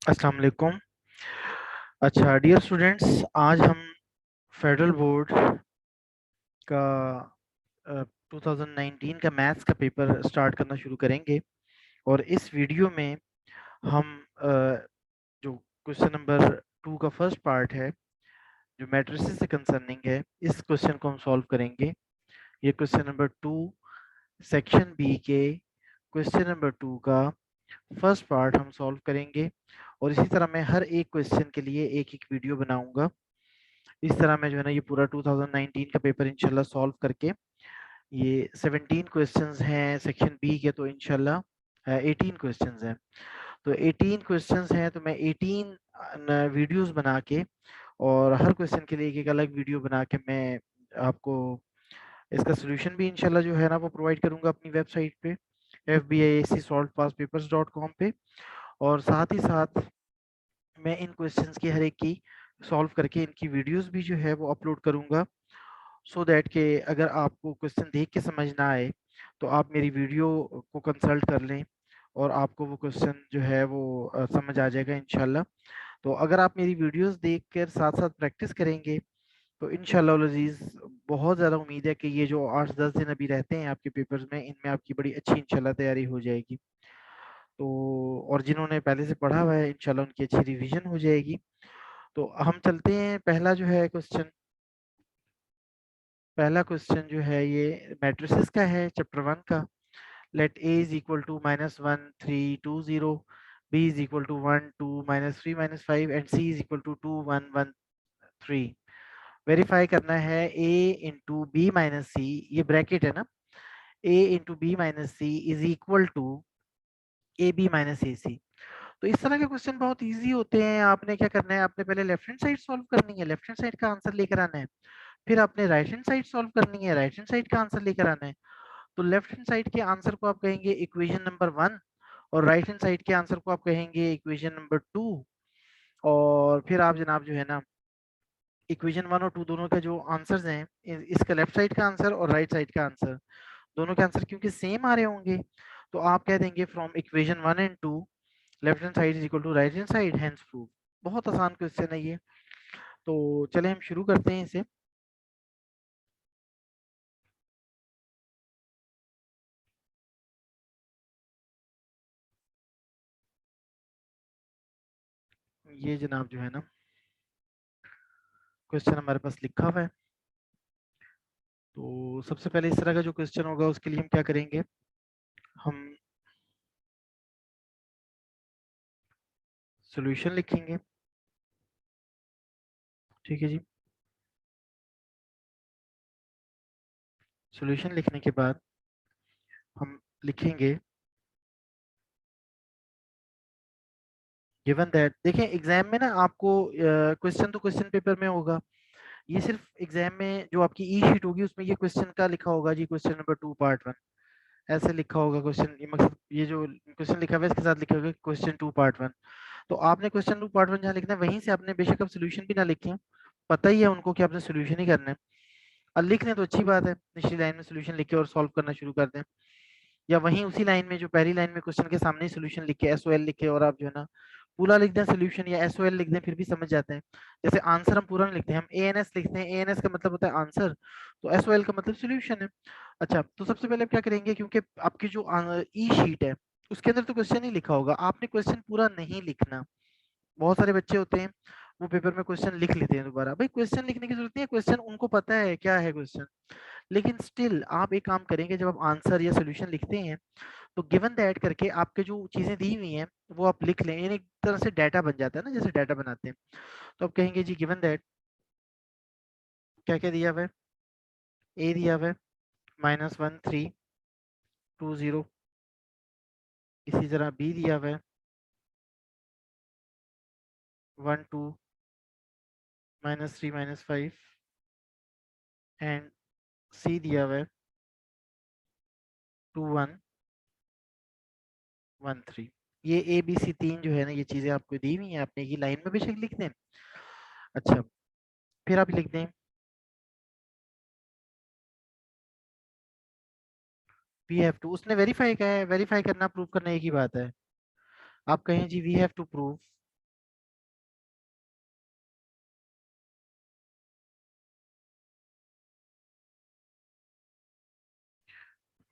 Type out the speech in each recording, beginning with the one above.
अस्सलाम वालेकुम। अच्छा डियर स्टूडेंट्स, आज हम फेडरल बोर्ड का 2019 का मैथ्स का पेपर स्टार्ट करना शुरू करेंगे। और इस वीडियो में हम जो क्वेश्चन नंबर 2 का फर्स्ट पार्ट है, जो मैट्रिसेस से कंसर्निंग है, इस क्वेश्चन को हम सॉल्व करेंगे। ये क्वेश्चन नंबर 2 सेक्शन बी के क्वेश्चन नंबर 2 का फर्स्ट पार्ट हम सॉल्व करेंगे। और इसी तरह मैं हर एक क्वेश्चन के लिए एक एक वीडियो बनाऊंगा। इस तरह मैं जो है ना ये पूरा 2019 का पेपर इंशाल्लाह सॉल्व करके, ये 17 क्वेश्चंस हैं सेक्शन बी के, तो इंशाल्लाह 18 क्वेश्चंस हैं। तो 18 क्वेश्चंस हैं, तो मैं 18 वीडियोस बना के और हर क्वेश्चन के लिए एक एक अलग वीडियो बना के मैं आपको इसका सोल्यूशन भी इंशाल्लाह जो है ना वो प्रोवाइड करूंगा अपनी वेबसाइट पे fbac.solvedpastpapers.com पे। और साथ ही साथ मैं इन क्वेश्चंस की हर एक की सॉल्व करके इनकी वीडियोस भी जो है वो अपलोड करूंगा, सो दैट कि अगर आपको क्वेश्चन देख के समझ ना आए तो आप मेरी वीडियो को कंसल्ट कर लें और आपको वो क्वेश्चन जो है वो समझ आ जाएगा इंशाल्लाह। तो अगर आप मेरी वीडियोस देखकर साथ साथ प्रैक्टिस करेंगे तो इंशाल्लाह अज़ीज़ बहुत ज़्यादा उम्मीद है कि ये जो 8-10 दिन अभी रहते हैं आपके पेपर्स में, इनमें आपकी बड़ी अच्छी इंशाल्लाह तैयारी हो जाएगी। तो और जिन्होंने पहले से पढ़ा हुआ है इंशाल्लाह उनकी अच्छी रिवीजन हो जाएगी। तो हम चलते हैं, पहला जो है क्वेश्चन, पहला क्वेश्चन जो है ये मैट्रिसेस का है, चैप्टर 1 का। Let a is equal to -1 3 2 0, b is equal to 1 2 -3 -5 and c is equal to 2 1 1 3। Verify करना है a into B minus C, ये ब्रैकेट है ना, a into B minus C is equal to A B minus A C. तो इस तरह के question बहुत इजी होते हैं। आपने क्या करना है, आपने पहले लेफ्ट हैंड साइड सॉल्व करनी है, लेफ्ट हैंड साइड का आंसर लेकर आना है। फिर आपने राइट हैंड साइड सॉल्व करनी है, राइट हैंड साइड का आंसर लेकर आना है। तो लेफ्ट हैंड साइड के आंसर को आप कहेंगे इक्वेशन नंबर 1 और राइट हैंड साइड के आंसर को आप कहेंगे इक्वेशन नंबर 2। और फिर आप जनाब जो है ना इक्वेशन 1 और 2 दोनों का जो आंसर्स हैं, इसका लेफ्ट साइड का आंसर और राइट साइड का आंसर, दोनों के आंसर क्योंकि सेम आ रहे होंगे, तो आप कह देंगे from equation 1 and 2 left hand side is equal to right hand side, hence prove. बहुत आसान क्वेश्चन है ये। तो चले हम शुरू करते हैं इसे। ये जनाब जो है ना क्वेश्चन हमारे पास लिखा हुआ है। तो सबसे पहले इस तरह का जो क्वेश्चन होगा उसके लिए हम क्या करेंगे, हम सॉल्यूशन लिखेंगे। ठीक है जी। सॉल्यूशन लिखने के बाद हम लिखेंगे गिवन दैट। देखें एग्जाम में ना आपको क्वेश्चन तो क्वेश्चन पेपर में होगा, ये सिर्फ एग्जाम में जो आपकी ई शीट होगी उसमें ये क्वेश्चन का लिखा होगा जी, क्वेश्चन नंबर 2 पार्ट 1 ऐसे लिखा होगा क्वेश्चन। ये मतलब ये जो क्वेश्चन लिखा हुआ है इसके साथ लिखा होगा क्वेश्चन 2 पार्ट 1। तो आपने क्वेश्चन 2 पार्ट 1 जहाँ लिखना है वहीं से आपने बेशक आप सोल्यूशन भी ना लिखें, पता ही है उनको कि आपने सोल्यूशन ही करना है। और लिख लें तो अच्छी बात है, निचली लाइन में सोल्यूशन लिखे और सॉल्व करना शुरू कर दें, या वहीं उसी लाइन में जो पहली लाइन में क्वेश्चन के सामने ही सोल्यूशन लिख के एसओएल लिख के और आप जो है ना पूरा लिख दें सोल्यूशन, या एसओएल लिख दें फिर भी समझ जाते हैं। जैसे आंसर हम पूरा नहीं लिखते हैं, हम एएनएस लिखते हैं, एएनएस का मतलब होता है आंसर, तो एसओएल का मतलब सोल्यूशन है। अच्छा, तो सबसे पहले आप क्या करेंगे, क्योंकि आपकी जो ई शीट है उसके अंदर तो क्वेश्चन ही लिखा होगा, आपने क्वेश्चन पूरा नहीं लिखना। बहुत सारे बच्चे होते हैं वो पेपर में क्वेश्चन लिख लेते हैं दोबारा, भाई क्वेश्चन लिखने की जरूरत नहीं है, क्वेश्चन उनको पता है क्या है क्वेश्चन। लेकिन स्टिल आप एक काम करेंगे, जब आप आंसर या सोल्यूशन लिखते हैं तो गिवन दैट करके आपके जो चीजें दी हुई हैं वो आप लिख लें, यानी एक तरह से डाटा बन जाता है ना, जैसे डाटा बनाते हैं। तो आप कहेंगे जी गिवन दैट, क्या क्या दिया हुआ है, ए दिया हुआ है -1 3 2 0, इसी तरह बी दिया हुआ है 1 2 -3 -5 एंड सी दिया हुआ है 2 1 1 3। ये ए बी सी तीन जो है ना ये चीजें आपको दी हुई हैं, आपने ये लाइन में बेशक लिख दें। अच्छा, फिर आप लिख दें वी हैव टू, उसने वेरीफाई किया है, वेरीफाई करना प्रूव करना एक ही बात है। आप कहें जी we have to prove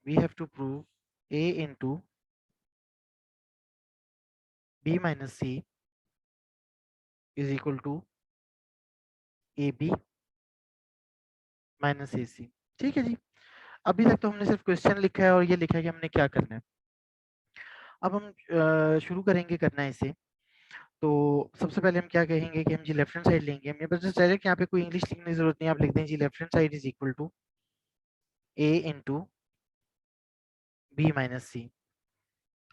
we have to prove A into B minus C is equal to A B minus A C. ठीक है जी, अभी तक तो हमने सिर्फ क्वेश्चन लिखा है और ये लिखा है कि हमने क्या करना है। अब हम शुरू करेंगे करना है इसे। तो सबसे पहले हम क्या कहेंगे कि हम जी लेफ्ट हैंड साइड लेंगे। मेरे पास डायरेक्ट यहाँ पे कोई इंग्लिश लिखने की जरूरत नहीं है, आप लिख दें जी left hand side is equal to A into B minus C.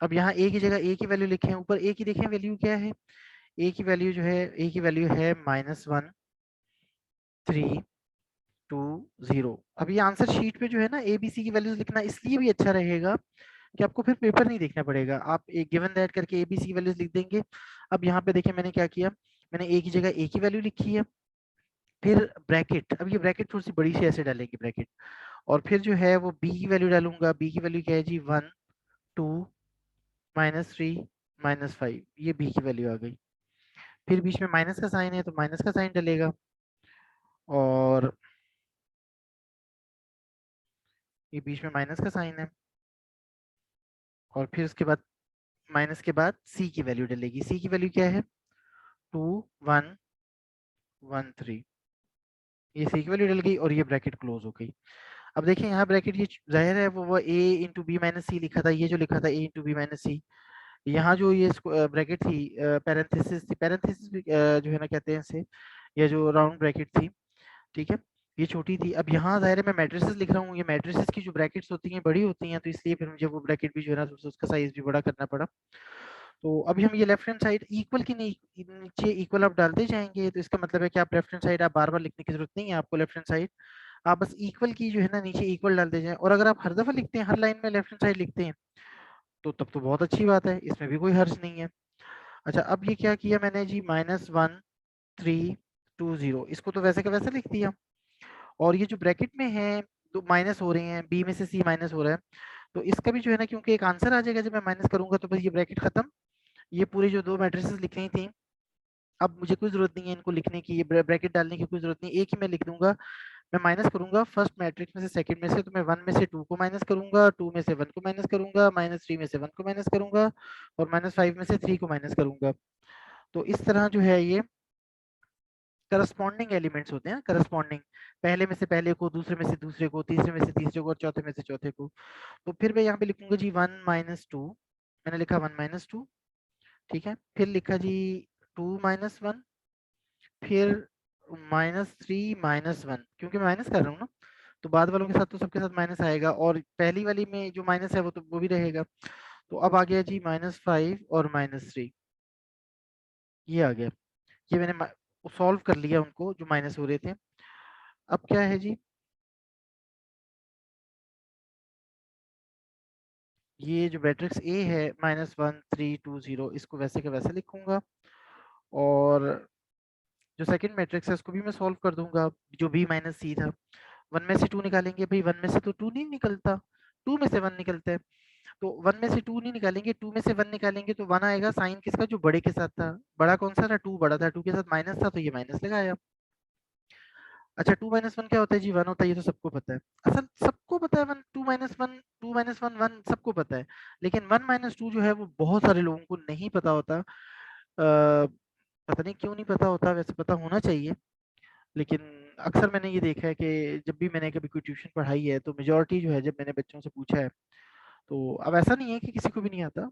अब यहाँ ए की जगह ए की वैल्यू लिखे हैं, ऊपर ए की देखें वैल्यू क्या है, ए की वैल्यू जो है, ए की वैल्यू है -1 3 2 0। अब ये आंसर शीट पे जो है ना ए बी सी की वैल्यूज लिखना इसलिए भी अच्छा रहेगा कि आपको फिर पेपर नहीं देखना पड़ेगा, आप एक गिवन दैट करके ए बी सी की वैल्यूज लिख देंगे। अब यहाँ पे देखिए मैंने क्या किया, मैंने ए की जगह ए की वैल्यू लिखी है, फिर ब्रैकेट, अब ये ब्रैकेट थोड़ी सी बड़ी सी ऐसे डालेंगे ब्रैकेट, और फिर जो है वो बी की वैल्यू डालूंगा। बी की वैल्यू क्या है जी, 1 2 -3 -5, ये बी की वैल्यू आ गई। फिर बीच में माइनस का साइन है तो माइनस का साइन डलेगा, और ये बीच में माइनस का साइन है, और फिर उसके बाद माइनस के बाद सी की वैल्यू डलेगी। सी की वैल्यू क्या है, 2 1 1 3, ये सी की वैल्यू डल गई और ये ब्रैकेट क्लोज हो गई। अब देखिए यहाँ ब्रैकेट, ये जाहिर है वो ए इंटू बी माइनस सी लिखा था, ये जो लिखा था ए इंटू बी माइनस सी, यहाँ जो ये ब्रैकेट थी, पैरेंथेसिस थी, पैरेंथेसिस भी जो है ना कहते हैं इसे, ये जो राउंड ब्रैकेट थी, ठीक है, ये छोटी थी। अब यहाँ ज़ाहिर है मैं मैट्रिसेस लिख रहा हूँ, ये मैट्रिसेस की जो ब्रैकेट्स होती हैं बड़ी होती हैं, तो इसलिए फिर मुझे वो ब्रैकेट भी जो है ना उसका साइज भी बड़ा करना पड़ा। तो अभी हम ये लेफ्ट हैंड साइड इक्वल की नीचे इक्वल आप डालते जाएंगे, तो इसका मतलब है कि आप लेफ्ट हैंड साइड आप बार बार लिखने की जरूरत नहीं है आपको, लेफ्ट हैंड साइड आप बस इक्वल की जो है ना नीचे इक्वल डालते जाएं। और अगर आप हर दफा लिखते हैं, हर लाइन में लेफ्ट हैंड साइड लिखते हैं, तो तब तो बहुत अच्छी बात है, इसमें भी कोई हर्ज नहीं है। अच्छा, अब ये क्या किया मैंने जी, -1 3 2 0, इसको तो वैसे का वैसे लिख दिया, और ये जो ब्रैकेट में है तो माइनस हो रहे हैं, बी में से सी माइनस हो रहा है, तो इसका भी जो है ना क्योंकि एक आंसर आ जाएगा जब मैं माइनस करूंगा, तो बस ये ब्रैकेट खत्म। ये पूरी जो दो मैट्रिसेस लिखनी थी, अब मुझे कोई जरूरत नहीं है इनको लिखने की, ये ब्रैकेट डालने की कोई जरूरत नहीं, एक ही मैं लिख दूंगा। मैं माइनस करूंगा फर्स्ट मैट्रिक्स में से सेकंड में से, तो मैं 1 में से 2 को माइनस करूंगा, 2 में से 1 को माइनस करूंगा, -3 में से 1 को माइनस करूंगा, और -5 में से 3 को माइनस करूंगा। तो इस तरह जो है ये करस्पॉन्डिंग एलिमेंट्स होते हैं, करस्पॉन्डिंग, पहले में से पहले को, दूसरे में से दूसरे को, तीसरे में से तीसरे को, और चौथे में से चौथे को। तो फिर मैं यहाँ पे लिखूंगा जी 1 - 2, मैंने लिखा 1 - 2, ठीक है, फिर लिखा जी 2 - 1, फिर -3 - 1, क्योंकि मैं माइनस कर रहा हूँ ना, तो बाद वालों के साथ तो सबके साथ माइनस आएगा, और पहली वाली में जो माइनस है वो तो वो भी रहेगा। तो अब आ गया जी -5 और -3, ये आ गया, ये मैंने सॉल्व कर लिया उनको जो माइनस हो रहे थे। अब क्या है जी, ये जो मैट्रिक्स ए है -1 3 2 0, इसको वैसे का वैसे लिखूंगा, और जो सेकंड मैट्रिक्स है उसको भी मैं सॉल्व कर दूंगा, जो बी माइनस सी था। 1 में से 2 निकालेंगे, भाई 1 में से तो 2 नहीं निकलता, 2 में से 1 निकलता है, तो 1 में से 2 नहीं निकालेंगे, 2 में से 1 निकालेंगे तो 1 आएगा, साइन किसका, जो बड़े के साथ था, बड़ा कौन सा था, 2 बड़ा था, 2 के साथ माइनस था तो ये माइनस लगाया। अच्छा, 2 - 1 क्या होता है जी, 1 होता है, ये तो सबको पता है, असल सबको पता है, 1 2 - 1 2 - 1 1 सबको पता है, लेकिन 1 - 2 जो है वो बहुत सारे लोगों को नहीं पता होता। पता नहीं क्यों नहीं पता होता, वैसे पता होना चाहिए, लेकिन अक्सर मैंने ये देखा है कि जब भी मैंने कभी कोई ट्यूशन पढ़ाई है तो मेजोरिटी जो है, जब मैंने बच्चों से पूछा है, तो अब ऐसा नहीं है कि किसी को भी नहीं आता,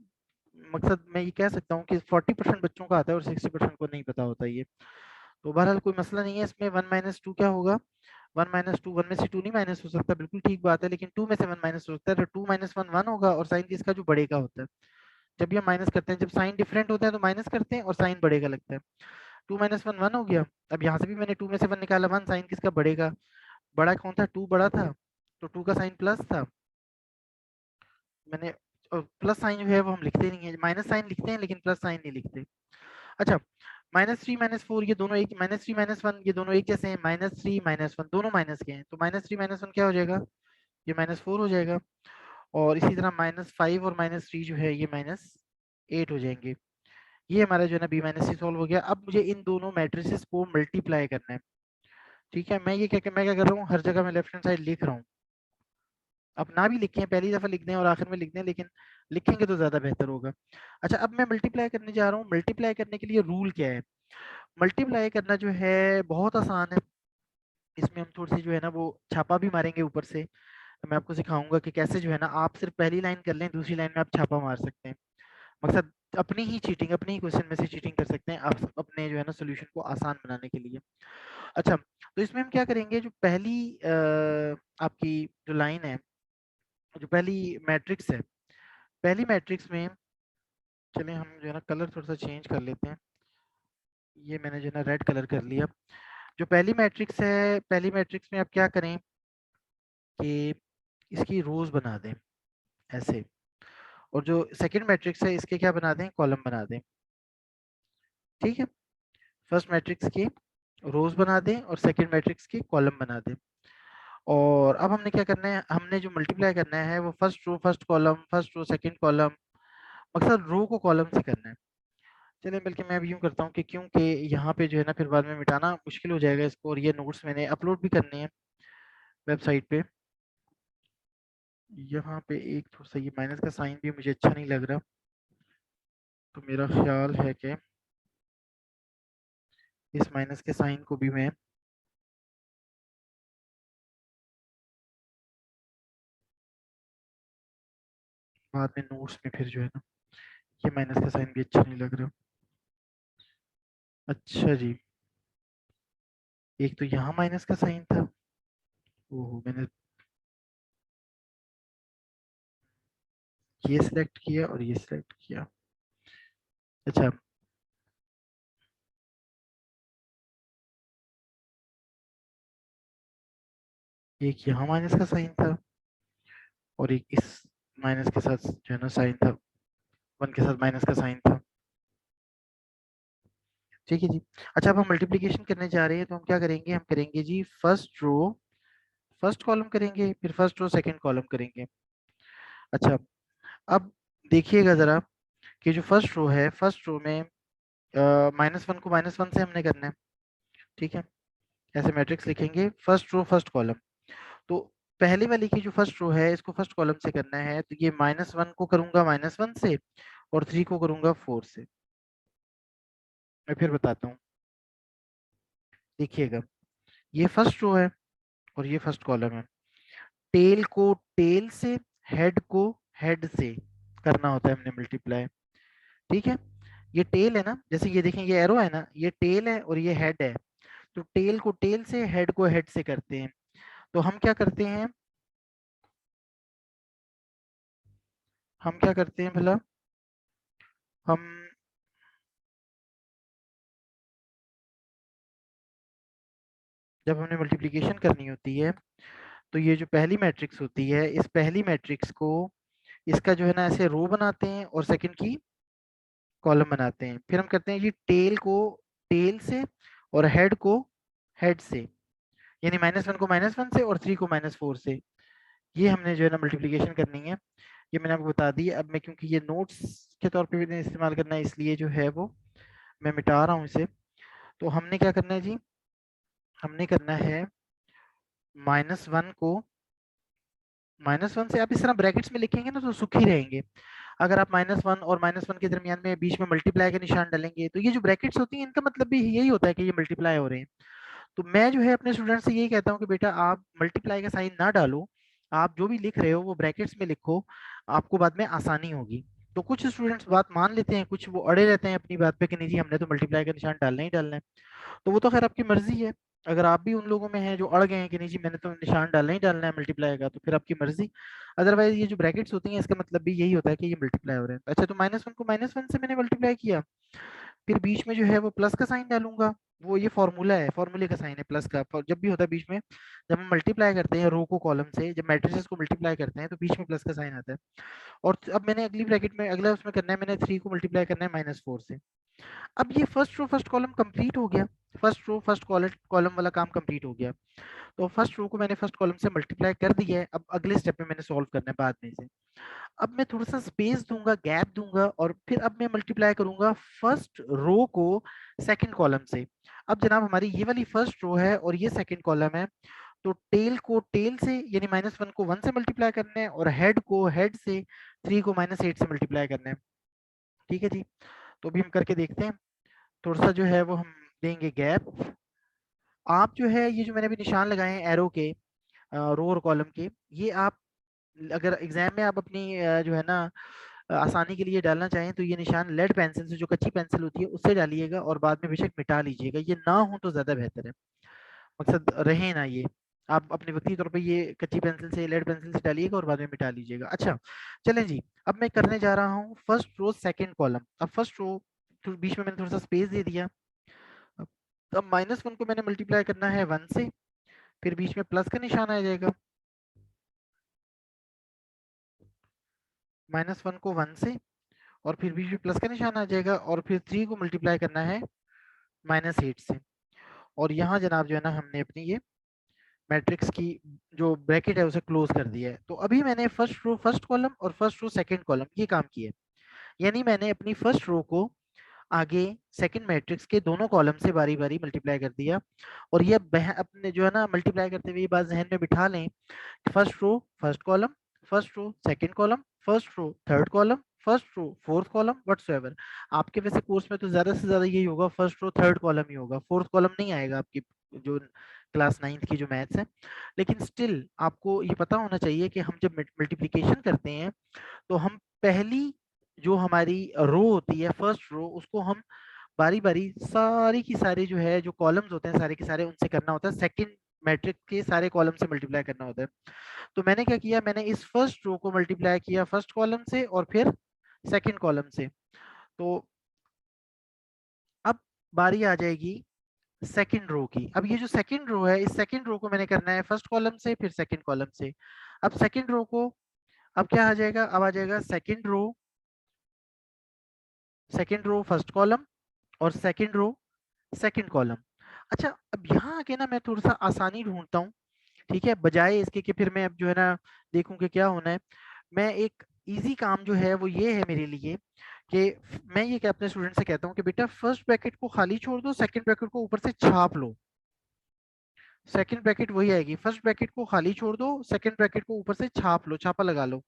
मकसद मैं ये कह सकता हूँ कि 40% बच्चों को आता है और 60% को नहीं पता होता ये। तो बहरहाल कोई मसला नहीं है इसमें। 1 - 2 क्या होगा, 1 - 2, 1 में से 2 नहीं माइनस हो सकता, बिल्कुल ठीक बात है, लेकिन 2 में से 1 माइनस हो सकता है, तो 2 - 1 1 होगा, और साइन किसका, जो बड़े का होता है। जब भी हम माइनस करते हैं, जब साइन डिफरेंट होता है तो माइनस करते हैं और साइन बड़े का लगता है। 2 - 1 1 हो गया। अब यहाँ से भी मैंने 2 में से 1 निकाला, 1 साइन किसका, बड़े का, बड़ा कौन था, 2 बड़ा था, तो 2 का साइन प्लस था। मैंने प्लस साइन जो है वो हम लिखते नहीं है, माइनस साइन लिखते हैं लेकिन प्लस साइन नहीं लिखते। अच्छा, -3 -4 ये दोनों एक, -3 -1 ये दोनों एक जैसे हैं, -3 -1 दोनों माइनस के हैं, तो -3 -1 क्या हो जाएगा, ये -4 हो जाएगा, और इसी तरह -5 और -3 जो है ये -8 हो जाएंगे। ये हमारा जो है ना बी माइनस सी सॉल्व हो गया। अब मुझे इन दोनों मैट्रिसेस को मल्टीप्लाई करना है, ठीक है, मैं क्या कर रहा हूँ, हर जगह मैं लेफ्ट हैंड साइड लिख रहा हूँ, आप ना भी लिखें, पहली दफा लिख दें और आखिर में लिख दें, लेकिन लिखेंगे तो ज्यादा बेहतर होगा। अच्छा, अब मैं मल्टीप्लाई करने जा रहा हूँ। मल्टीप्लाई करने के लिए रूल क्या है? मल्टीप्लाई करना जो है बहुत आसान है। इसमें हम थोड़ी सी जो है ना वो छापा भी मारेंगे ऊपर से। मैं आपको सिखाऊंगा कि कैसे जो है ना आप सिर्फ पहली लाइन कर लें, दूसरी लाइन में आप छापा मार सकते हैं। मकसद अपनी ही चीटिंग, अपनी ही क्वेश्चन में से चीटिंग कर सकते हैं आप अपने जो है ना सोल्यूशन को आसान बनाने के लिए। अच्छा, तो इसमें हम क्या करेंगे, जो पहली आपकी जो लाइन है, जो पहली मैट्रिक्स है, पहली मैट्रिक्स में चलिए हम जो है ना कलर थोड़ा सा चेंज कर लेते हैं। ये मैंने जो है ना रेड कलर कर लिया। जो पहली मैट्रिक्स है, पहली मैट्रिक्स में आप क्या करें कि इसकी रोज बना दें ऐसे, और जो सेकंड मैट्रिक्स है इसके क्या बना दें, कॉलम बना दें। ठीक है, फर्स्ट मैट्रिक्स की रोज बना दें और सेकंड मैट्रिक्स की कॉलम बना दें। और अब हमने क्या करना है, हमने जो मल्टीप्लाई करना है वो first row first column, first row second column, मकसद रो को कॉलम से करना है। चलिए बल्कि मैं अब यूँ करता हूँ कि क्योंकि यहाँ पे जो है ना फिर बाद में मिटाना मुश्किल हो जाएगा इसको, और ये नोट्स मैंने अपलोड भी करने हैं वेबसाइट पे। यहाँ पे एक थोड़ा सा ये माइनस का साइन भी मुझे अच्छा नहीं लग रहा, तो मेरा ख्याल है कि इस माइनस के साइन को भी मैं बाद में नोट्स में फिर जो है ना, ये माइनस का साइन भी अच्छा नहीं लग रहा। अच्छा जी, एक तो यहाँ माइनस का साइन था। ओहो, मैंने ये सिलेक्ट किया और ये सिलेक्ट किया। अच्छा, एक यहाँ माइनस का साइन था और एक इस माइनस के साथ जो है ना साइन था, वन के साथ माइनस का साइन था। ठीक है जी। अच्छा, अब हम मल्टीप्लिकेशन करने जा रहे हैं, तो हम क्या करेंगे, हम करेंगे जी फर्स्ट रो फर्स्ट कॉलम करेंगे, फिर फर्स्ट रो सेकंड कॉलम करेंगे। अच्छा, अब देखिएगा जरा कि जो फर्स्ट रो है, फर्स्ट रो में माइनस वन को माइनस वन से हमने करना है। ठीक है, ऐसे मैट्रिक्स लिखेंगे फर्स्ट रो फर्स्ट कॉलम। तो पहले वाली की जो फर्स्ट रो है इसको फर्स्ट कॉलम से करना है, तो ये माइनस वन को करूंगा माइनस वन से और थ्री को करूंगा फोर से। मैं फिर बताता हूँ, देखिएगा ये फर्स्ट रो है और ये फर्स्ट कॉलम है। टेल को टेल से, हेड को हेड से करना होता है हमने मल्टीप्लाई। ठीक है, ये टेल है ना, जैसे ये देखें ये एरो है ना, ये टेल है और ये हेड है। तो टेल को टेल से, हेड को हेड से करते हैं। तो हम क्या करते हैं, हम क्या करते हैं भला, हम जब हमें मल्टीप्लिकेशन करनी होती है तो ये जो पहली मैट्रिक्स होती है, इस पहली मैट्रिक्स को इसका जो है ना ऐसे रो बनाते हैं और सेकंड की कॉलम बनाते हैं। फिर हम करते हैं जी टेल को टेल से और हेड को हेड से, यानी माइनस वन को माइनस वन से और थ्री को माइनस फोर से। ये हमने जो है ना मल्टीप्लिकेशन करनी है। ये मैंने आपको बता दी। अब मैं क्योंकि ये नोट्स के तौर पे भी इस्तेमाल करना है, इसलिए जो है वो मैं मिटा रहा हूँ इसे। तो हमने क्या करना है जी, हमने करना है माइनस वन को माइनस वन से, आप इस तरह ब्रैकेट्स में लिखेंगे ना तो सुख ही रहेंगे। अगर आप माइनस वन और माइनस वन के दरमियान में बीच में मल्टीप्लाई का निशान डालेंगे तो ये जो ब्रैकेट्स होती हैं इनका मतलब भी यही होता है कि ये मल्टीप्लाई हो रहे हैं। तो मैं जो है अपने स्टूडेंट से यही कहता हूँ कि बेटा आप मल्टीप्लाई का साइन ना डालो, आप जो भी लिख रहे हो वो ब्रैकेट्स में लिखो, आपको बाद में आसानी होगी। तो कुछ स्टूडेंट्स बात मान लेते हैं, कुछ वो अड़े रहते हैं अपनी बात पे कि नहीं जी हमने तो मल्टीप्लाई का निशान डालना ही डालना है। तो वो तो खैर आपकी मर्जी है। अगर आप भी उन लोगों में हैं जो अड़ गए हैं कि नहीं जी मैंने तो निशान डालना ही डालना है मल्टीप्लाई का, तो फिर आपकी मर्जी। अदरवाइज ये जो ब्रैकेट्स होती हैं इसका मतलब भी यही होता है कि ये मल्टीप्लाई हो रहे हैं। अच्छा, तो माइनस वन को माइनस वन से मैंने मल्टीप्लाई किया, फिर बीच में जो है वो प्लस का साइन डालूंगा। वो ये फॉर्मूला है, फॉर्मूले का साइन है प्लस का। जब भी होता है बीच में, जब हम मल्टीप्लाई करते हैं रो को कॉलम से, जब मैट्रिसेस को मल्टीप्लाई करते हैं तो बीच में प्लस का साइन आता है। और अब मैंने अगली ब्रैकेट में अगला उसमें करना है, मैंने थ्री को मल्टीप्लाई करना है माइनस फोर से। अब ये first row first column complete हो गया, फर्स्ट रो फर्स्ट कॉलम वाला काम कंप्लीट हो गया। तो फर्स्ट रो को मैंने फर्स्ट कॉलम से मल्टीप्लाई कर दिया है। अब अगले स्टेप में मैंने सॉल्व करना है बाद में से। अब मैं थोड़ा सा स्पेस दूंगा, गैप दूंगा, और फिर अब मैं मल्टीप्लाई करूंगा फर्स्ट रो को सेकंड कॉलम से। अब जनाब हमारी ये वाली फर्स्ट रो है और ये सेकंड कॉलम है, तो टेल को टेल से यानी -1 को 1 से मल्टीप्लाई करना है और हेड को हेड से 3 को -8 से मल्टीप्लाई करना है। ठीक है जी, तो अभी हम करके देखते हैं। थोड़ा सा जो है वो हम देंगे गैप। आप जो है ये जो मैंने अभी निशान लगाए हैं एरो के रो और कॉलम के, ये आप अगर एग्जाम में आप अपनी जो है ना आसानी के लिए डालना चाहें तो ये निशान लेड पेंसिल से, जो कच्ची पेंसिल होती है, उससे डालिएगा और बाद में बेशक मिटा लीजिएगा। ये ना हो तो ज़्यादा बेहतर है, मकसद रहे ना ये। आप अपने वक्ती तौर पे ये कच्ची पेंसिल से, लेड पेंसिल से डालिएगा और बाद में मिटा लीजिएगा। अच्छा, चलें जी, अब मैं करने जा रहा हूँ फर्स्ट रो सेकंड कॉलम। अब फर्स्ट रो बीच में मैंने थोड़ा सा स्पेस दे दिया। अब -1 को मैंने मल्टीप्लाई करना है 1 से, फिर बीच में प्लस का निशान आ जाएगा। -1 को 1 से और फिर बीच में प्लस का निशान आ जाएगा और फिर 3 को मल्टीप्लाई करना है -8 से। और यहाँ जनाब जो है ना हमने अपनी ये मैट्रिक्स की जो ब्रैकेट है उसे क्लोज कर दिया है। तो अभी मैंने फर्स्ट रो फर्स्ट कॉलम और फर्स्ट रो सेकंड कॉलम ये काम किया है। यानी मैंने अपनी फर्स्ट रो को आगे सेकंड मैट्रिक्स के दोनों कॉलम से बारी बारी मल्टीप्लाई कर दिया। और ये अपने जो है ना मल्टीप्लाई करते हुए ये बात जहन में बिठा लें, first row first column, first row second column, first row third column, first row fourth column, whatsoever. आपके वैसे कोर्स में तो ज्यादा से ज्यादा यही होगा, फर्स्ट रो थर्ड कॉलम ही होगा, फोर्थ कॉलम नहीं आएगा आपकी जो क्लास 9th की जो मैथ्स है। लेकिन स्टिल आपको ये पता होना चाहिए कि हम जब मल्टीप्लिकेशन करते हैं तो हम पहली जो हमारी रो होती है फर्स्ट रो, उसको हम बारी बारी सारी की सारी जो है जो कॉलम्स होते हैं सारे के सारे उनसे करना होता है, सेकंड मैट्रिक्स के सारे कॉलम से मल्टीप्लाई करना होता है। तो मैंने क्या किया, मैंने इस फर्स्ट रो को मल्टीप्लाई किया फर्स्ट कॉलम से और फिर सेकंड कॉलम से। तो अब बारी आ जाएगी सेकंड रो की। अब ये जो सेकंड रो है, इस सेकंड रो को मैंने करना है फर्स्ट कॉलम से फिर सेकंड कॉलम से। अब सेकंड रो को अब क्या आ जाएगा, अब आ जाएगा सेकंड रो फर्स्ट कॉलम और सेकंड रो सेकंड कॉलम। अच्छा, अब यहाँ आके ना मैं थोड़ा सा आसानी ढूंढता हूँ, ठीक है, बजाय इसके कि फिर मैं अब जो है ना देखूं कि क्या होना है। मैं एक इजी काम जो है वो ये है मेरे लिए कि मैं ये अपने स्टूडेंट से कहता हूँ कि बेटा फर्स्ट ब्रैकेट को खाली छोड़ दो, सेकंड ब्रैकेट को ऊपर से छाप लो। सेकंड ब्रैकेट वही आएगी, फर्स्ट ब्रैकेट को खाली छोड़ दो, सेकंड ब्रैकेट को ऊपर से छाप लो, छापा लगा लो।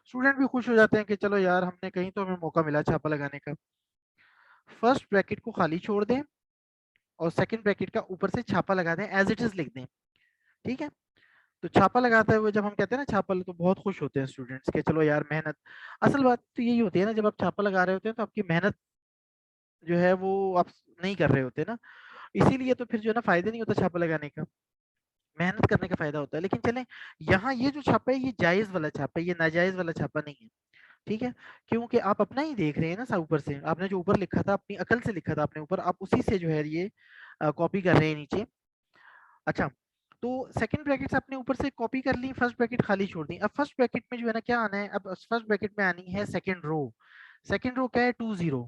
स्टूडेंट भी खुश हो जाते हैं कि चलो यार हमने कहीं तो हमें मौका मिला छापा लगाने का। फर्स्ट ब्रैकेट को खाली छोड़ दें और सेकंड ब्रैकेट का ऊपर से छापा लगा दें, एज इट इज लिख दें। ठीक है, तो छापा लगाते हुए जब हम कहते हैं ना छापा, तो बहुत खुश होते हैं स्टूडेंट्स के चलो यार मेहनत। असल बात तो यही होती है ना, जब आप छापा लगा रहे होते हैं तो आपकी मेहनत जो है वो आप नहीं कर रहे होते ना, इसीलिए तो फिर जो है ना फायदा नहीं होता छापा लगाने का, मेहनत करने का फायदा होता है। लेकिन चलें, यहाँ ये जो छापा है ये जायज वाला छापा है, ये नाजायज वाला छापा नहीं है। ठीक है, क्योंकि आप अपना ही देख रहे हैं ना, ऊपर से आपने जो ऊपर लिखा था अपनी अकल से लिखा था आपने ऊपर, आप उसी से जो है ये कॉपी कर रहे हैं नीचे। अच्छा, तो सेकंड ब्रैकेट आपने ऊपर से कॉपी कर ली, फर्स्ट ब्रैकेट खाली छोड़ दी। अब फर्स्ट ब्रैकेट में जो है ना क्या आना है, अब फर्स्ट ब्रैकेट में आनी है सेकंड रो। सेकंड रो क्या है, 2 0।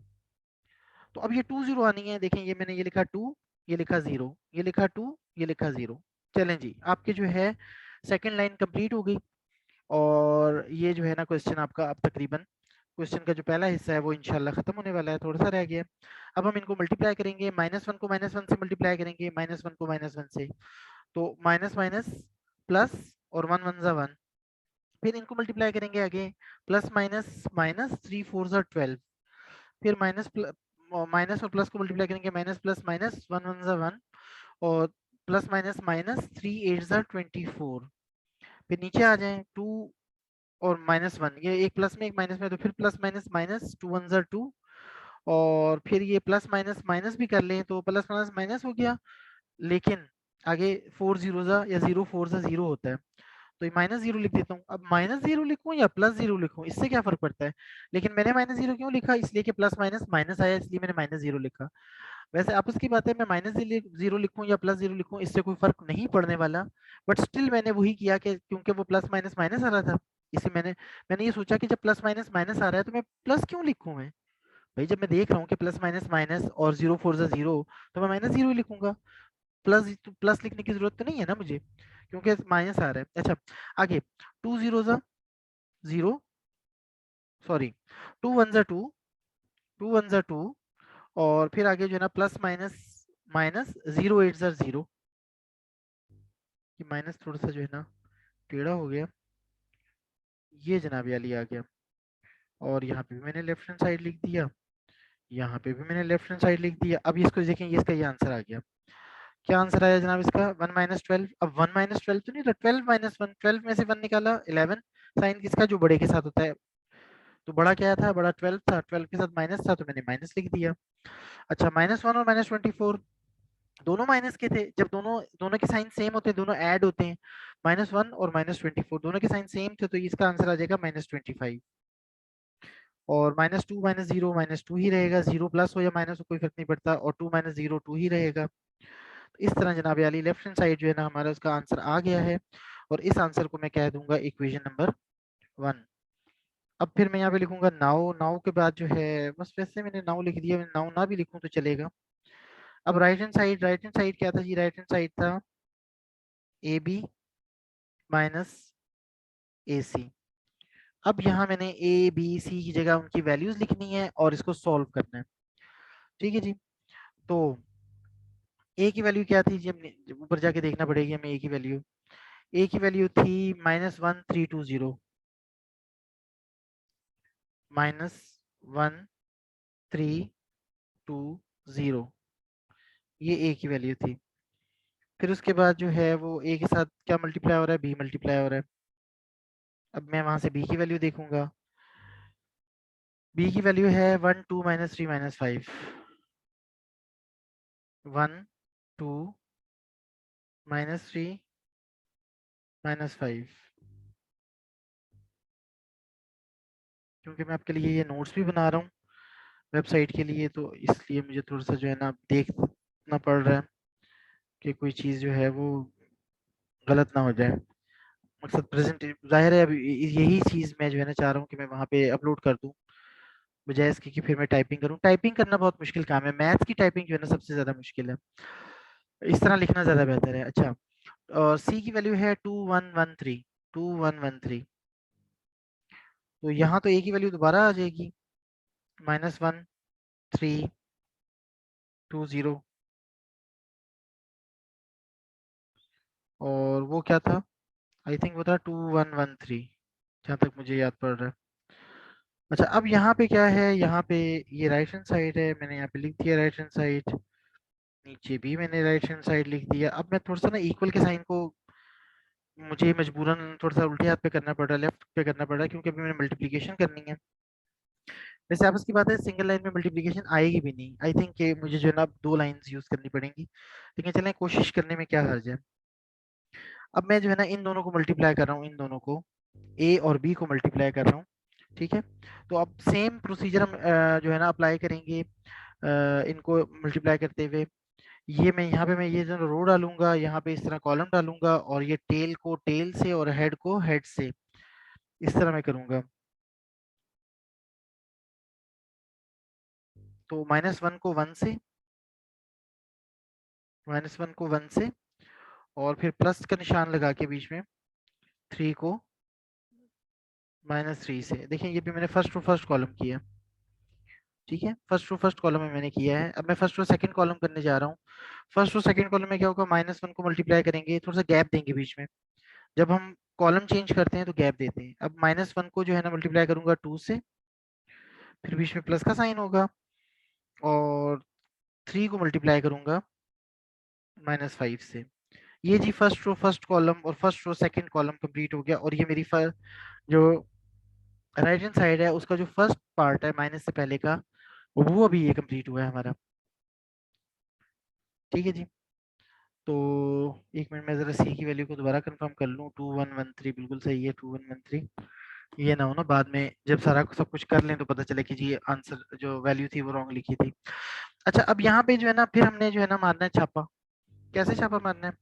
तो अब ये 2 0 आनी है, देखें ये मैंने ये लिखा 2, ये लिखा 0, ये लिखा 2, ये लिखा 0। चलें जी, आपके जो है सेकंड लाइन कंप्लीट हो गई। और ये जो है ना क्वेश्चन आपका अब तकरीबन क्वेश्चन का जो पहला हिस्सा है वो इंशाल्लाह खत्म होने वाला है, थोड़ा सा रह गया। अब हम इनको मल्टीप्लाई करेंगे, -1 को -1 से मल्टीप्लाई करेंगे, -1 को -1 से, तो माइनस माइनस प्लस और 1 1 जा 1। फिर इनको मल्टीप्लाई करेंगे आगे, प्लस माइनस माइनस 3 4 जा 12। फिर माइनस और प्लस को मल्टीप्लाई करेंगे, माइनस प्लस माइनस 1 1 जा 1 और प्लस माइनस माइनस 3 8 जा 24। फिर नीचे आ जाएं, 2 और -1, ये एक प्लस में एक माइनस में, तो फिर प्लस माइनस माइनस 2 1 जा 2। और फिर ये प्लस माइनस माइनस भी कर लें तो प्लस माइनस माइनस हो गया, लेकिन आगे 4 0 जा या 0 4 जा 0 होता है, तो ये -0 लिख देता हूँ। अब -0 लिखूं या +0 लिखूं, इससे क्या फर्क पड़ता है। लेकिन मैंने -0 क्यों लिखा, इसलिए कि प्लस माइनस माइनस आया, इसलिए मैंने -0 लिखा। वैसे आपस की बात है, मैं -0 लिखूं या +0 लिखूं इससे कोई फर्क नहीं पड़ने वाला। बट स्टिल मैंने वही किया कि क्योंकि वो प्लस माइनस माइनस आ रहा था, इसे मैंने मैंने ये सोचा कि जब प्लस माइनस माइनस आ रहा है तो मैं प्लस क्यों लिखूं। मैं भाई जब मैं देख रहा हूँ कि प्लस माइनस माइनस और 0 4 जा 0, तो मैं -0 लिखूंगा। प्लस लिखने की जरूरत तो नहीं है ना मुझे, क्योंकि माइनस आ रहा है। अच्छा, आगे 2 0 जा 0, सॉरी 2 1 जा 2, 2 1 जा 2, और फिर आगे जो है ना प्लस माइनस माइनस 0 8 जा 0, ये माइनस थोड़ा सा जो है ना टेढ़ा हो गया, ये जनाब वाली आ गया। और यहाँ पे भी मैंने लेफ्ट हैंड साइड लिख दिया, यहाँ पे भी मैंने लेफ्ट हैंड साइड लिख दिया। अब इसको देखें, ये इसका ये आंसर आ गया। क्या आंसर आया जनाब इसका? 1 माइनस 12। अब 1 माइनस 12 तो नहीं था, 12 माइनस 1, 12 में से 1 निकाला, 11। साइन किसका? जो बड़े के साथ होता है। तो बड़ा क्या था? बड़ा 12 था, 12 के साथ माइनस था तो मैंने माइनस लिख दिया। अच्छा, -1 और -24 दोनों माइनस के थे। जब दोनों दोनों के साइन सेम होते हैं, दोनों ऐड होते हैं, -1 और -24 दोनों के साइन सेम थे, तो इसका आंसर आ जाएगा -25। और -2 -0 -2 ही रहेगा, 0 प्लस हो या माइनस हो कोई फर्क नहीं पड़ता, और 2 -0 2 ही रहेगा। तो इस तरह जनाब वाली लेफ्ट हैंड साइड जो है ना हमारा, उसका आंसर आ गया है। और इस आंसर को मैं कह दूंगा इक्वेशन नंबर 1। अब फिर मैं यहाँ पे लिखूंगा नाउ। नाउ के बाद जो है, बस वैसे मैंने नाउ लिख दिया, नाउ ना भी लिखूं तो चलेगा। अब right hand side, right hand side क्या था जी? राइट हैंड साइड था ए बी माइनस ए सी। अब यहाँ मैंने ए बी सी की जगह उनकी वैल्यूज लिखनी है और इसको सॉल्व करना है। ठीक है जी। तो ए की वैल्यू क्या थी जी? हमने ऊपर जाके देखना पड़ेगी हमें। ए की वैल्यू, ए की वैल्यू थी -1320, -1320, ये ए की वैल्यू थी। फिर उसके बाद जो है वो ए के साथ क्या मल्टीप्लाई हो रहा है? बी मल्टीप्लाई हो रहा है। अब मैं वहां से बी की वैल्यू देखूंगा। बी की वैल्यू है 1 2 -3 -5, 1 2 -3 -5। क्योंकि मैं आपके लिए ये नोट्स भी बना रहा हूँ वेबसाइट के लिए, तो इसलिए मुझे थोड़ा सा जो है ना देखना पड़ रहा है कि कोई चीज़ जो है वो गलत ना हो जाए। मकसद प्रेजेंट ज़ाहिर है, अभी यही चीज़ मैं जो है ना चाह रहा हूँ कि मैं वहाँ पे अपलोड कर दूँ, बजाय इसके कि फिर मैं टाइपिंग करूँ। टाइपिंग करना बहुत मुश्किल काम है, मैथ्स की टाइपिंग जो है ना सबसे ज़्यादा मुश्किल है। इस तरह लिखना ज़्यादा बेहतर है। अच्छा, और सी की वैल्यू है 2113, 2113। तो यहाँ तो ए की वैल्यू दोबारा आ जाएगी, -1320। और वो क्या था? आई थिंक वो था 2113, जहाँ तक मुझे याद पड़ रहा है। अच्छा, अब यहाँ पे क्या है? यहाँ पे ये राइट हैंड साइड है, मैंने यहाँ पे लिख दिया राइट हैंड साइड। नीचे भी मैंने राइट हैंड साइड लिख दिया। अब मैं थोड़ा सा ना इक्वल के साइन को मुझे मजबूरन थोड़ा सा उल्टे हाथ पे करना पड़ रहा है, लेफ्ट पे करना पड़ रहा है, क्योंकि अभी मैंने मल्टीप्लिकेशन करनी है। वैसे आपस की बात है, सिंगल लाइन में मल्टीप्लिकेशन आएगी भी नहीं। आई थिंक कि मुझे जो है ना 2 लाइंस यूज करनी पड़ेंगी, लेकिन चलें कोशिश करने में क्या हर्ज है। अब मैं जो है ना इन दोनों को मल्टीप्लाई कर रहा हूँ, इन दोनों को ए और बी को मल्टीप्लाई कर रहा हूँ। ठीक है, तो अब सेम प्रोसीजर हम जो है ना अप्लाई करेंगे इनको मल्टीप्लाई करते हुए। ये मैं यहाँ पे मैं ये जो रो डालूंगा, यहाँ पे इस तरह कॉलम डालूंगा, और ये टेल को टेल से और हेड को हेड से, इस तरह मैं करूंगा। तो -1 को 1 से, -1 को 1 से, और फिर प्लस का निशान लगा के बीच में 3 को -3 से। देखिए ये भी मैंने फर्स्ट टू फर्स्ट कॉलम किया। ठीक है, फर्स्ट टू फर्स्ट कॉलम में मैंने किया है। अब मैं फर्स्ट टू सेकंड कॉलम करने जा रहा हूँ। फर्स्ट टू सेकंड कॉलम में क्या होगा? -1 को मल्टीप्लाई करेंगे, थोड़ा सा गैप देंगे बीच में। जब हम कॉलम चेंज करते हैं तो गैप देते हैं। अब -1 को जो है ना मल्टीप्लाई करूंगा 2 से, फिर बीच में प्लस का साइन होगा, और 3 को मल्टीप्लाई करूंगा -5 से। ये जी फर्स्ट रो फर्स्ट कॉलम और first row second column complete हो गया। और ये मेरी जो राइट हैंड साइड है उसका जो फर्स्ट पार्ट है माइनस से पहले का, वो अभी ये कंप्लीट हुआ है हमारा। ठीक है जी। तो एक मिनट में जरा सी की वैल्यू को दोबारा कंफर्म कर लूँ। 2113 बिल्कुल सही है, 2113। ये ना हो ना बाद में जब सारा सब कुछ कर लें तो पता चले कि जी आंसर जो वैल्यू थी वो रॉन्ग लिखी थी। अच्छा, अब यहाँ पे जो है ना फिर हमने जो है ना मारना है छापा। कैसे छापा मारना है?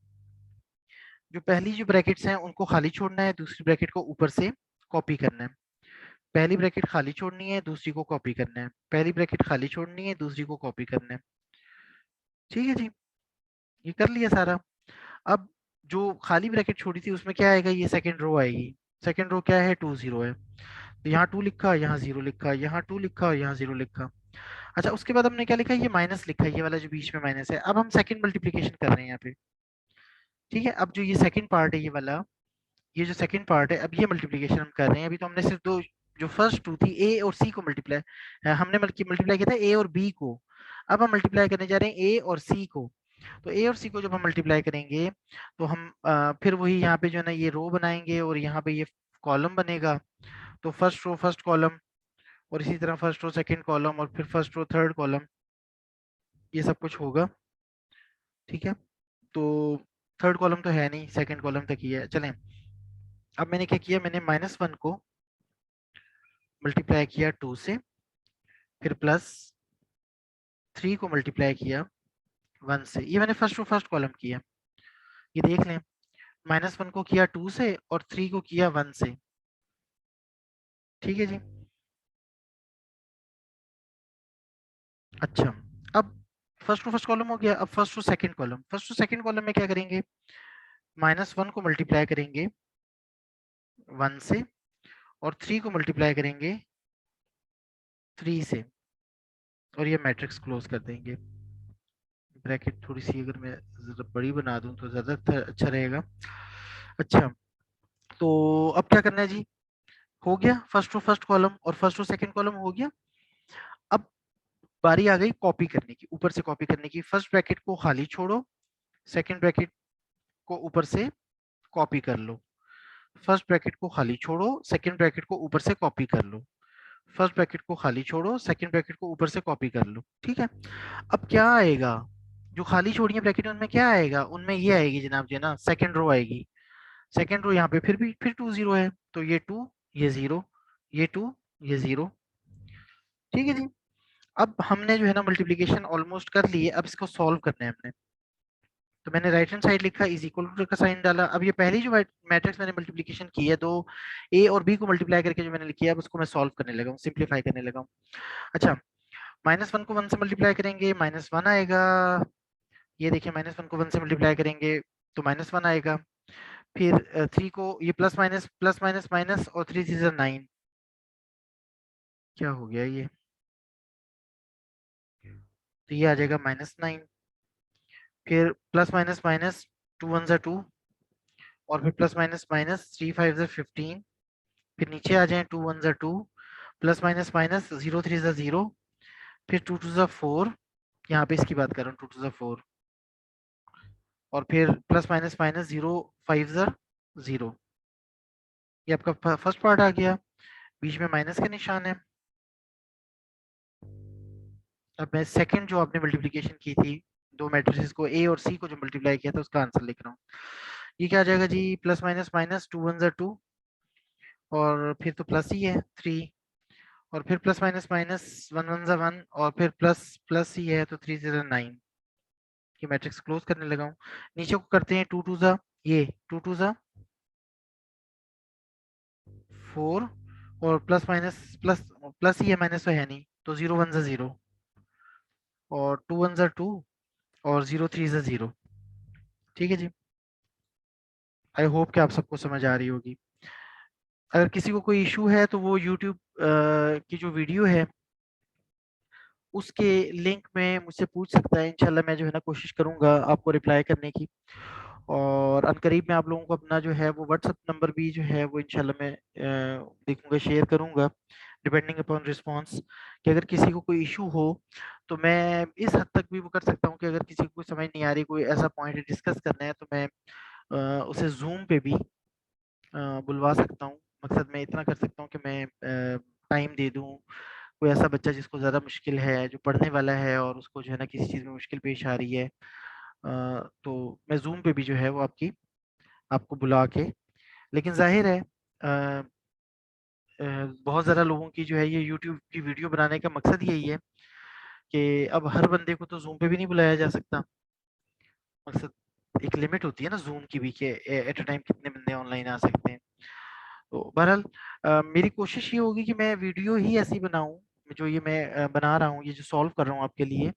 जो पहली जो ब्रैकेट्स हैं उनको खाली छोड़ना है, दूसरी ब्रैकेट को ऊपर से कॉपी करना है। पहली ब्रैकेट खाली छोड़नी है, दूसरी को कॉपी करना है। पहली ब्रैकेट खाली छोड़नी है, दूसरी को कॉपी करना है। ठीक है जी, ये कर लिया सारा। अब जो खाली ब्रैकेट छोड़ी थी उसमें क्या आएगा? ये सेकंड रो आएगी। सेकंड रो क्या है? 20 है। तो यहाँ 2 लिखा, यहाँ 0 लिखा, यहाँ 2 लिखा और यहाँ 0 लिखा। अच्छा, उसके बाद हमने क्या लिखा? ये माइनस लिखा, ये वाला जो बीच में माइनस है। अब हम सेकंड मल्टीप्लिकेशन कर रहे हैं यहाँ पे। ठीक है, अब जो ये सेकंड पार्ट है ये वाला, ये जो सेकंड पार्ट है, अब ये मल्टीप्लिकेशन हम कर रहे हैं। अभी तो हमने सिर्फ दो, जो फर्स्ट टू थी ए और सी को मल्टीप्लाई, हमने मल्टीप्लाई किया था ए और बी को। अब हम मल्टीप्लाई करने जा रहे हैं ए और सी को। तो ए और सी को जब हम मल्टीप्लाई करेंगे तो हम फिर वही यहाँ पे जो है ना ये रो बनाएंगे और यहाँ पे ये कॉलम बनेगा। तो फर्स्ट रो फर्स्ट कॉलम, और इसी तरह फर्स्ट रो सेकंड कॉलम, और फिर फर्स्ट रो थर्ड कॉलम, ये सब कुछ होगा। ठीक है, तो थर्ड कॉलम तो है नहीं, सेकंड कॉलम तक ही है। चलें, अब मैंने क्या किया, मैंने -1 को मल्टीप्लाई किया 2 से, फिर +3 को मल्टीप्लाई किया 1 से। ये मैंने फर्स्ट रो फर्स्ट कॉलम किया, ये देख लें। -1 को किया 2 से और 3 को किया 1 से। ठीक है जी। अच्छा, अब फर्स्ट रो फर्स्ट कॉलम हो गया, अब first row second column. First row second column में क्या करेंगे, -1 को मल्टीप्लाई करेंगे 1 से, और 3 को मल्टीप्लाई करेंगे 3 से, और ये मैट्रिक्स क्लोज कर देंगे। ब्रैकेट थोड़ी सी अगर मैं जरा बड़ी बना दूं तो ज्यादा अच्छा रहेगा। अच्छा, तो अब क्या करना है जी, हो गया फर्स्ट रो फर्स्ट कॉलम और फर्स्ट रो सेकंड कॉलम हो गया। अब बारी आ गई कॉपी करने की, ऊपर से कॉपी करने की। फर्स्ट ब्रैकेट को खाली छोड़ो, सेकंड ब्रैकेट को ऊपर से कॉपी कर लो। फर्स्ट ब्रैकेट को खाली छोड़ो, सेकंड ब्रैकेट को ऊपर से कॉपी कर लो। फर्स्ट ब्रैकेट को खाली छोड़ो, सेकंड ब्रैकेट को ऊपर से कॉपी कर लो। ठीक है, अब क्या आएगा, जो खाली छोड़ी है ब्रैकेट उनमें क्या आएगा, उनमें ये आएगी जनाब जी ना, सेकंड रो आएगी। सेकंड रो यहाँ पे फिर 2 0 है, तो ये 2 ये 0, ये 2 ये 0। ठीक है जी। अब हमने जो है ना मल्टीप्लिकेशन ऑलमोस्ट कर ली है, अब इसको सॉल्व करना है हमने। तो मैंने राइट हैंड साइड लिखा, इज इक्वल टू का साइन डाला। अब ये पहली जो मैट्रिक्स मैंने मल्टीप्लिकेशन की है, दो ए और बी को मल्टीप्लाई करके जो मैंने लिखी है, अब उसको मैं सॉल्व करने लगा हूँ, सिंप्लीफाई करने लगा हूँ। अच्छा, -1 को 1 से मल्टीप्लाई करेंगे, -1 आएगा। ये देखिए, -1 को 1 से मल्टीप्लाई करेंगे तो -1 आएगा। फिर 3 को ये प्लस माइनस माइनस, और 3 3 जा 9। क्या हो गया ये, तो ये आ जाएगा -9। फिर प्लस माइनस माइनस, 2 1 जा 2, और फिर प्लस माइनस माइनस, 3 5 जा 15। फिर नीचे आ जाए, 2 1 जा 2, प्लस माइनस माइनस, 0 3 जा 0, फिर 2 2 जा 4। यहाँ पे इसकी बात कर रहा हूँ, 2 2 जा 4, और फिर प्लस माइनस माइनस, 0 5 जा 0। ये आपका फर्स्ट पार्ट आ गया, बीच में माइनस का निशान है। अब मैं सेकंड जो आपने मल्टीप्लिकेशन की थी, दो मैट्रिसेस को ए और सी को जो मल्टीप्लाई किया था, उसका आंसर लिख रहा हूँ। ये क्या आ जाएगा जी, प्लस माइनस माइनस, 2 1 जा 2, और फिर तो प्लस ही है 3, और फिर प्लस माइनस माइनस, 1 1 जा 1, और फिर प्लस प्लस ही है तो 3 0 9। ये मैट्रिक्स क्लोज करने लगा हूँ। नीचे को करते हैं, 2 2 जा, ये 2 2 जा 4, और प्लस माइनस प्लस प्लस ही है, माइनस तो है नहीं, तो 0 1 जा 0, और 2 1 जा 2, और 0 3 जा 0। ठीक है जी, आई होप कि आप सबको समझ आ रही होगी। अगर किसी को कोई इशू है तो वो यूट्यूब की जो वीडियो है उसके लिंक में मुझसे पूछ सकता है। इंशाल्लाह मैं जो है ना कोशिश करूंगा आपको रिप्लाई करने की, और अनकरीब मैं आप लोगों को अपना जो है वो व्हाट्सएप नंबर भी जो है वो इंशाल्लाह मैं देखूंगा, शेयर करूंगा, डिपेंडिंग अपॉन रिस्पांस, कि अगर किसी को कोई इशू हो तो मैं इस हद तक भी वो कर सकता हूँ कि अगर किसी को कोई समझ नहीं आ रही, कोई ऐसा पॉइंट डिस्कस करना है, तो मैं उसे जूम पे भी बुलवा सकता हूँ। मकसद मैं इतना कर सकता हूँ कि मैं टाइम दे दूँ। कोई ऐसा बच्चा जिसको ज़्यादा मुश्किल है, जो पढ़ने वाला है और उसको जो है ना किसी चीज़ में मुश्किल पेश आ रही है, तो मैं ज़ूम पे भी जो है वो आपको बुला के, लेकिन ज़ाहिर है बहुत ज़्यादा लोगों की जो है ये यूट्यूब की वीडियो बनाने का मकसद यही है कि अब हर बंदे को तो ज़ूम पे भी नहीं बुलाया जा सकता। मकसद एक लिमिट होती है ना ज़ूम की भी, कि एट अ टाइम कितने बंदे ऑनलाइन आ सकते हैं। तो बहरहाल मेरी कोशिश ये होगी कि मैं वीडियो ही ऐसी बनाऊं, जो ये मैं बना रहा हूँ, ये जो सॉल्व कर रहा हूँ आपके लिए,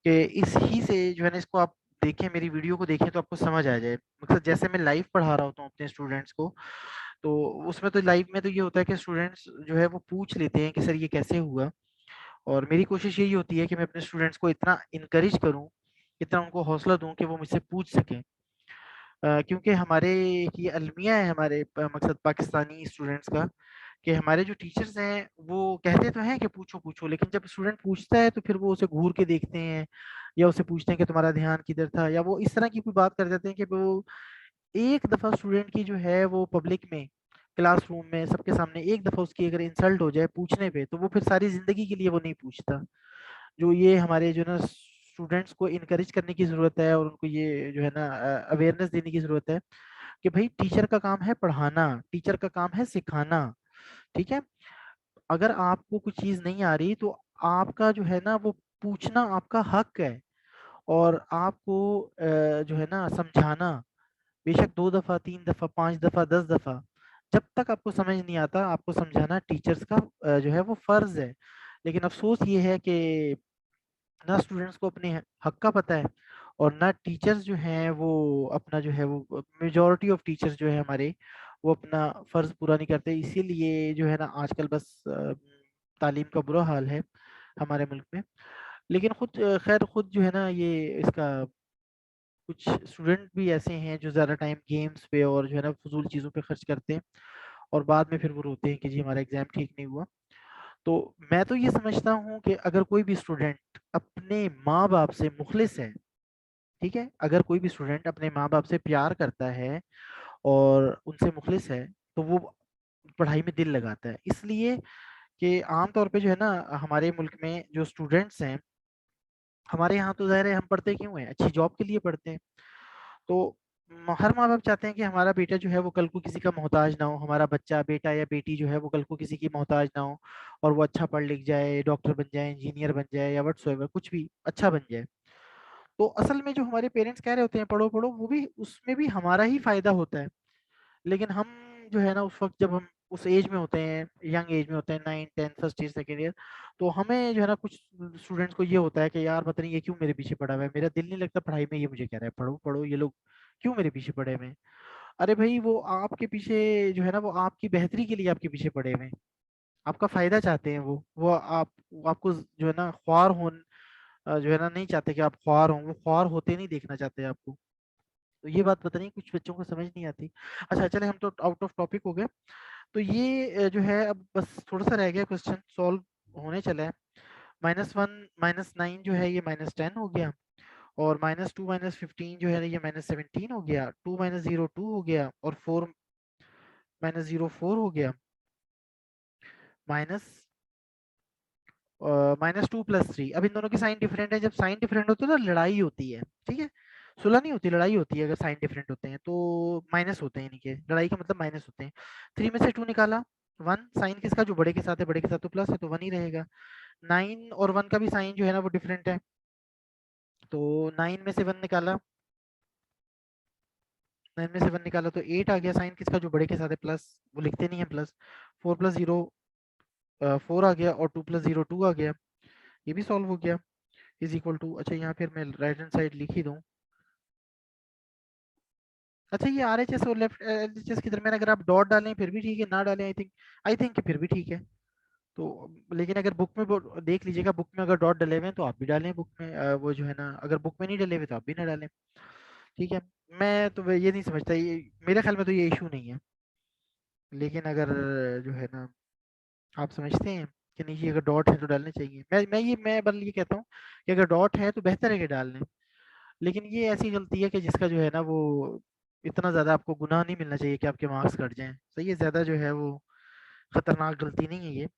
कि इस ही से जो है ना इसको आप देखें, मेरी वीडियो को देखें तो आपको समझ आ जाए। मतलब जैसे मैं लाइव पढ़ा रहा होता हूँ अपने स्टूडेंट्स को, तो उसमें तो लाइव में तो ये होता है कि स्टूडेंट्स जो है वो पूछ लेते हैं कि सर ये कैसे हुआ, और मेरी कोशिश यही होती है कि मैं अपने स्टूडेंट्स को इतना इनकरेज करूँ, इतना उनको हौसला दूँ कि वो मुझसे पूछ सकें। क्योंकि हमारे ये अलमिया है हमारे मकसद पाकिस्तानी स्टूडेंट्स का, कि हमारे जो टीचर्स हैं वो कहते तो हैं कि पूछो पूछो, लेकिन जब स्टूडेंट पूछता है तो फिर वो उसे घूर के देखते हैं, या उसे पूछते हैं कि तुम्हारा ध्यान किधर था, या वो इस तरह की कोई बात कर देते हैं कि वो एक दफा स्टूडेंट की जो है वो पब्लिक में क्लासरूम में सबके सामने एक दफा उसकी अगर इंसल्ट हो जाए पूछने पे, तो वो फिर सारी जिंदगी के लिए वो नहीं पूछता। जो ये हमारे जो ना स्टूडेंट्स को इनकरेज करने की जरूरत है, और उनको ये जो है ना अवेयरनेस देने की जरूरत है कि भाई टीचर का काम है पढ़ाना, टीचर का काम है सिखाना। ठीक है, अगर आपको कुछ चीज नहीं आ रही तो आपका जो है ना वो पूछना आपका हक है, और आपको जो है ना समझाना, बेशक 2 दफा 3 दफा 5 दफा 10 दफा, जब तक आपको समझ नहीं आता आपको समझाना टीचर्स का जो है वो फर्ज है। लेकिन अफसोस ये है कि ना स्टूडेंट्स को अपने हक का पता है, और ना टीचर्स जो हैं वो अपना जो है वो मेजॉरिटी ऑफ टीचर्स जो है हमारे वो अपना फर्ज पूरा नहीं करते। इसीलिए जो है ना आजकल बस तालीम का बुरा हाल है हमारे मुल्क में। लेकिन खुद खैर खुद जो है ना ये इसका कुछ स्टूडेंट भी ऐसे हैं जो ज़्यादा टाइम गेम्स पे और जो है ना फजूल चीज़ों पे खर्च करते हैं, और बाद में फिर वो रोते हैं कि जी हमारा एग्जाम ठीक नहीं हुआ। तो मैं तो ये समझता हूँ कि अगर कोई भी स्टूडेंट अपने माँ बाप से मुखलिस है, ठीक है, अगर कोई भी स्टूडेंट अपने माँ बाप से प्यार करता है और उनसे मुखलिस है, तो वो पढ़ाई में दिल लगाता है। इसलिए कि आमतौर पे जो है ना हमारे मुल्क में जो स्टूडेंट्स हैं, हमारे यहाँ तो ज़ाहिर है हम पढ़ते क्यों हैं, अच्छी जॉब के लिए पढ़ते हैं। तो हर माँ बाप चाहते हैं कि हमारा बेटा जो है वो कल को किसी का मोहताज ना हो, हमारा बच्चा बेटा या बेटी जो है वो कल को किसी की मोहताज ना हो, और वो अच्छा पढ़ लिख जाए, डॉक्टर बन जाए, इंजीनियर बन जाए, या व्हाटसोएवर कुछ भी अच्छा बन जाए। तो असल में जो हमारे पेरेंट्स कह रहे होते हैं पढ़ो पढ़ो, वो भी उसमें भी हमारा ही फायदा होता है। लेकिन हम जो है ना उस वक्त जब हम उस एज में होते हैं, यंग एज में होते हैं, 9 10 फर्स्ट ईयर सेकेंड ईयर, तो हमें जो है ना कुछ स्टूडेंट्स को ये होता है कि यार पता नहीं ये क्यों मेरे पीछे पड़ा हुआ है, मेरा दिल नहीं लगता पढ़ाई में, ये मुझे कह रहा है पढ़ो पढ़ो, ये लोग क्यों मेरे पीछे पड़े हुए हैं। अरे भाई वो आपके पीछे जो है ना वो आपकी बेहतरी के लिए आपके पीछे पड़े हुए हैं, आपका फायदा चाहते हैं, वो आपको जो है ना ख्वार हो जो है ना नहीं चाहते कि आप ख्वार हो, वो ख्वार होते नहीं देखना चाहते आपको। तो ये बात पता नहीं कुछ बच्चों को समझ नहीं आती। अच्छा चले, हम तो आउट ऑफ टॉपिक हो गए। तो ये जो है अब बस थोड़ा सा रह गया, क्वेश्चन सॉल्व होने चला है। -1 -9 जो है ये -10 हो गया, और -2 -15 जो है ये -17 हो गया, 2 -0 2 हो गया, और 4 -0 4 हो गया, माइनस -2 + 3। अब इन दोनों की साइन डिफरेंट है, जब साइन डिफरेंट होते हैं तो लड़ाई होती है, ठीक है, सुलह नहीं होती, लड़ाई होती है। अगर साइन डिफरेंट होते हैं तो माइनस होते हैं, इनके लड़ाई का मतलब माइनस होते हैं। 3 में से 2 निकाला, 1, साइन किसका, जो बड़े के साथ है, बड़े के साथ तो प्लस है तो 1 ही रहेगा। 9 और 1 का भी साइन जो है ना वो डिफरेंट है, तो 9 में से 1 निकाला, 9 में से 1 निकाला तो 8 आ गया, साइन किसका, जो बड़े के साथ है, प्लस, वो लिखते नहीं है प्लस। 4 + 0 4 आ गया, और 2 + 0 2 आ गया, ये भी सॉल्व हो गया। इज इक्वल टू, अच्छा यहाँ फिर मैं राइट हैंड साइड लिख ही दूँ। अच्छा ये आरएचएस और लेफ्ट एलएचएस के दरमियान अगर आप डॉट डालें फिर भी ठीक है, ना डालें आई थिंक फिर भी ठीक है। तो लेकिन अगर बुक में देख लीजिएगा, बुक में अगर डॉट डले हुए हैं तो आप भी डालें बुक में, वो जो है ना अगर बुक में नहीं डले हुए तो आप भी ना डालें। ठीक है, मैं तो ये नहीं समझता, ये मेरे ख्याल में तो ये इशू नहीं है। लेकिन अगर जो है ना आप समझते हैं कि नहीं, ये अगर डॉट है तो डालने चाहिए, मैं बल ये कहता हूँ कि अगर डॉट है तो बेहतर है कि डाल लें। लेकिन ये ऐसी गलती है कि जिसका जो है ना वो इतना ज़्यादा आपको गुनाह नहीं मिलना चाहिए कि आपके मार्क्स कट जाएं। सही है, ज़्यादा जो है वो खतरनाक गलती नहीं है ये।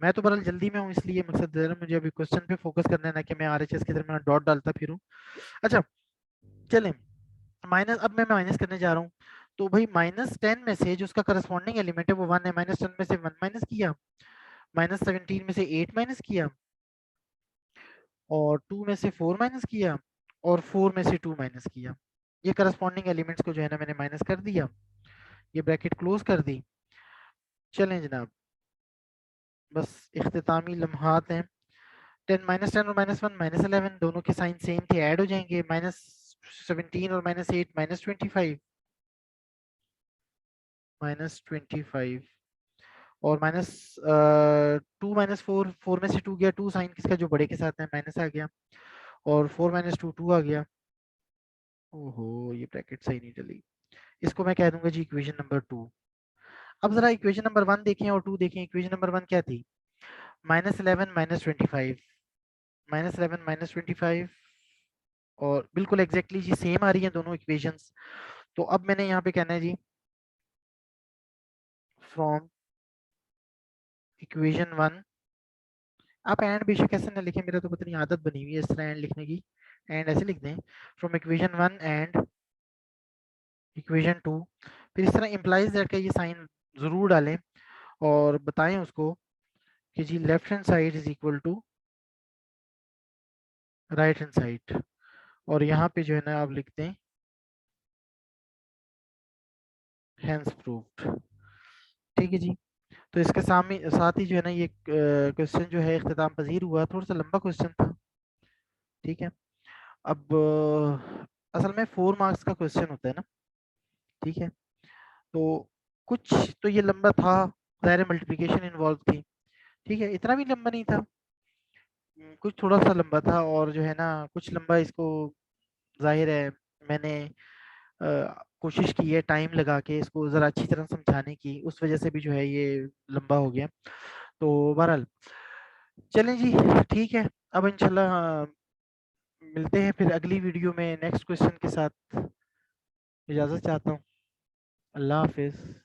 मैं तो बहरहाल जल्दी में हूँ, इसलिए मकसद है मुझे अभी क्वेश्चन पे फोकस करना है, ना कि मैं आरएचएस के दरमियान डॉट डालता फिरूं। अच्छा चलें, माइनस, अब मैं माइनस करने जा रहा हूँ। तो भाई -10 में से जो उसका करस्पॉन्डिंग एलिमेंट है वो 1 है, -10 में से 1 माइनस किया, -17 में से 8 माइनस किया, और 2 में से 4 माइनस किया, और 4 में से 2 माइनस किया। ये करस्पॉन्डिंग एलिमेंट्स को जो है ना मैंने माइनस कर दिया, ये ब्रैकेट क्लोज कर दी। चलें जनाब, बस इख्तितामी लम्हात हैं। 10 -10 और -1 -11 दोनों के साइन सेम थे, ऐड हो जाएंगे, -17 और -8 -25, -25, और -2 -4, 4 में से 2 गया, 2 साइन किसका, जो बड़े के साथ है, माइनस आ गया, और 4 - 2 2 आ गया, ओहो, ये ब्रैकेट सही नहीं डली। इसको मैं कह दूंगा जी इक्वेशन नंबर 2। अब जरा इक्वेशन नंबर 1 देखें और 2 देखें। इक्वेशन नंबर 1 क्या थी? -11 -25, -11 -25, और बिल्कुल एग्जैक्टली जी सेम आ रही हैं दोनों इक्वेशंस। तो अब मैंने यहाँ पे कहना है जी फ्रॉम इक्वेशन 1, आप एंड बेशक ऐसे ना लिखें, मेरा तो पता नहीं आदत बनी हुई है इस तरह एंड लिखने की, एंड ऐसे लिख दें, फ्रॉम इक्वेशन 1 एंड इक्वेशन 2। फिर इस तरह इम्प्लाइज दैट का ये साइन जरूर डालें और बताएं उसको कि जी left hand side is equal to right hand side, और यहाँ पे जो है ना आप लिख दें हैंस प्रूव्ड। ठीक है जी। तो इसके सामने साथ ही जो है ना ये क्वेश्चन जो है इख्तिताम पजीर हुआ। थोड़ा सा लंबा क्वेश्चन था। ठीक है। अब असल में 4 मार्क्स का क्वेश्चन होता है ना। ठीक है। तो कुछ तो ये लंबा था, ज़ाहिर मल्टीप्लिकेशन इन्वॉल्व थी। ठीक है, इतना भी लंबा नहीं था। कुछ थोड़ा सा लंबा था, और जो है ना कुछ लंबा इसको जाहिर है मैंने कोशिश की है टाइम लगा के इसको ज़रा अच्छी तरह समझाने की, उस वजह से भी जो है ये लंबा हो गया। तो बहरहाल चलें जी, ठीक है। अब इंशाल्लाह मिलते हैं फिर अगली वीडियो में नेक्स्ट क्वेश्चन के साथ। इजाज़त चाहता हूँ। अल्लाह हाफिज़।